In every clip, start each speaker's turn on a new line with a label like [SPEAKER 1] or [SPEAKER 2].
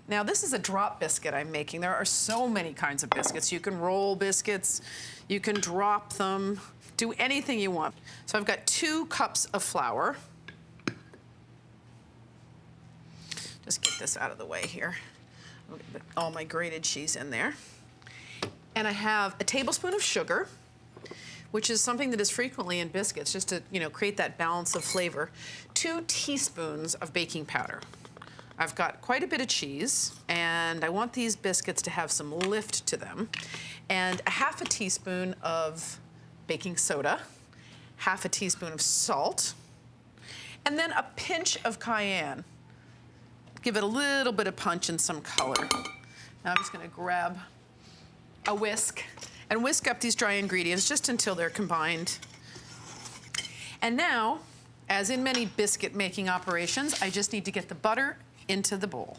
[SPEAKER 1] Now this is a drop biscuit I'm making. There are so many kinds of biscuits. You can roll biscuits, you can drop them, do anything you want. So I've got 2 cups of flour. Just get this out of the way here. I'll get all my grated cheese in there. And I have a tablespoon of sugar, which is something that is frequently in biscuits, just to create that balance of flavor. 2 teaspoons of baking powder. I've got quite a bit of cheese, and I want these biscuits to have some lift to them. And a half a teaspoon of baking soda, half a teaspoon of salt, and then a pinch of cayenne. Give it a little bit of punch and some color. Now I'm just gonna grab a whisk and whisk up these dry ingredients just until they're combined. And now, as in many biscuit making operations, I just need to get the butter into the bowl.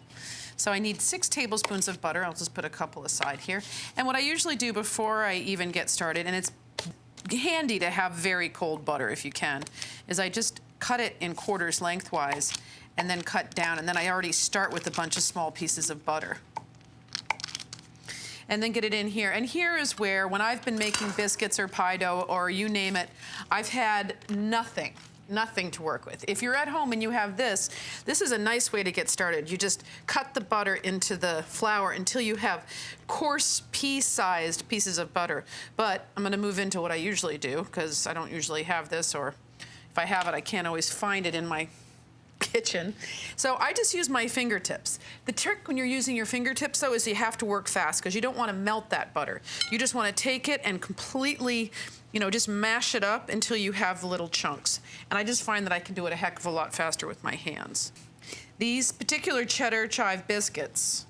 [SPEAKER 1] So I need 6 tablespoons of butter. I'll just put a couple aside here. And what I usually do before I even get started, and it's handy to have very cold butter if you can, is I just cut it in quarters lengthwise and then cut down, and then I already start with a bunch of small pieces of butter. And then get it in here. And here is where, when I've been making biscuits or pie dough or you name it, I've had nothing to work with. If you're at home and you have this is a nice way to get started. You just cut the butter into the flour until you have coarse pea-sized pieces of butter. But I'm gonna move into what I usually do, because I don't usually have this, or if I have it, I can't always find it in my kitchen. So I just use my fingertips. The trick when you're using your fingertips, though, is you have to work fast, because you don't want to melt that butter. You just want to take it and completely, just mash it up until you have the little chunks. And I just find that I can do it a heck of a lot faster with my hands. These particular Cheddar-Chive biscuits,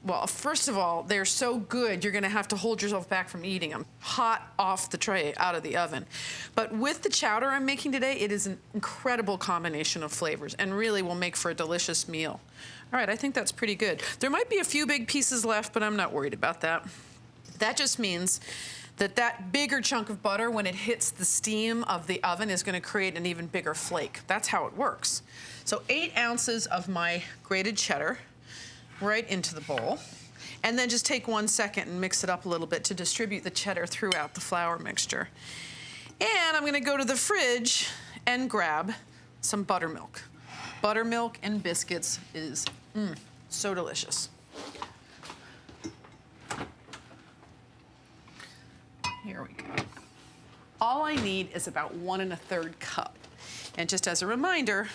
[SPEAKER 1] well, first of all, they're so good, you're gonna have to hold yourself back from eating them hot off the tray, out of the oven. But with the chowder I'm making today, it is an incredible combination of flavors and really will make for a delicious meal. All right, I think that's pretty good. There might be a few big pieces left, but I'm not worried about that. That just means that bigger chunk of butter, when it hits the steam of the oven, is gonna create an even bigger flake. That's how it works. So 8 ounces of my grated cheddar, right into the bowl, and then just take 1 second and mix it up a little bit to distribute the cheddar throughout the flour mixture. And I'm gonna go to the fridge and grab some buttermilk. Buttermilk and biscuits is so delicious. Here we go. All I need is about 1 1/3 cup. And just as a reminder,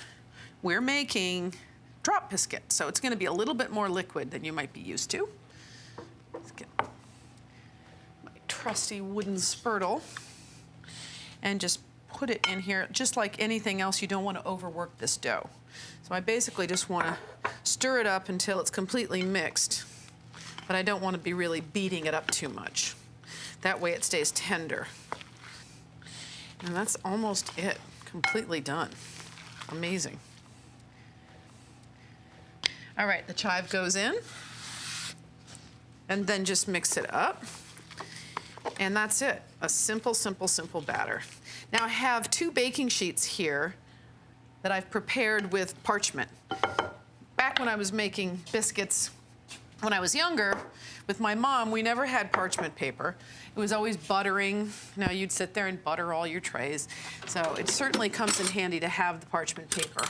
[SPEAKER 1] we're making drop biscuit, so it's gonna be a little bit more liquid than you might be used to. Let's get my trusty wooden spurtle and just put it in here. Just like anything else, you don't wanna overwork this dough. So I basically just wanna stir it up until it's completely mixed, but I don't wanna be really beating it up too much. That way it stays tender. And that's almost it, completely done. Amazing. All right, the chive goes in, and then just mix it up. And that's it, a simple, simple, simple batter. Now I have 2 baking sheets here that I've prepared with parchment. Back when I was making biscuits, when I was younger, with my mom, we never had parchment paper. It was always buttering. You'd sit there and butter all your trays. So it certainly comes in handy to have the parchment paper.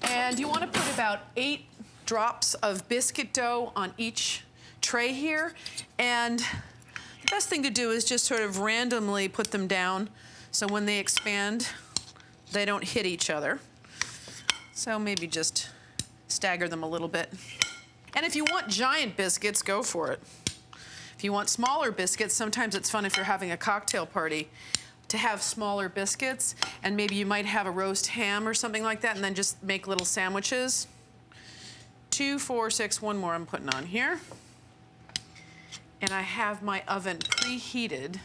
[SPEAKER 1] And you want to put about 8 drops of biscuit dough on each tray here. And the best thing to do is just sort of randomly put them down, so when they expand, they don't hit each other. So maybe just stagger them a little bit. And if you want giant biscuits, go for it. If you want smaller biscuits, sometimes it's fun if you're having a cocktail party to have smaller biscuits, and maybe you might have a roast ham or something like that, and then just make little sandwiches. 2, 4, 6, 1 more I'm putting on here. And I have my oven preheated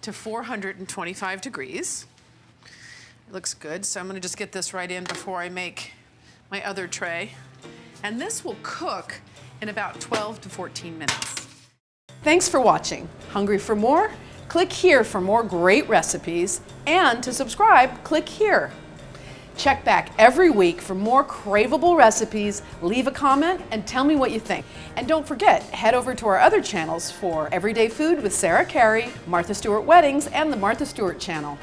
[SPEAKER 1] to 425 degrees. It looks good, so I'm gonna just get this right in before I make my other tray. And this will cook in about 12 to 14 minutes. Thanks for watching. Hungry for more? Click here for more great recipes, and to subscribe, click here.
[SPEAKER 2] Check back every week for more craveable recipes, leave a comment, and tell me what you think. And don't forget, head over to our other channels for Everyday Food with Sarah Carey, Martha Stewart Weddings, and the Martha Stewart channel.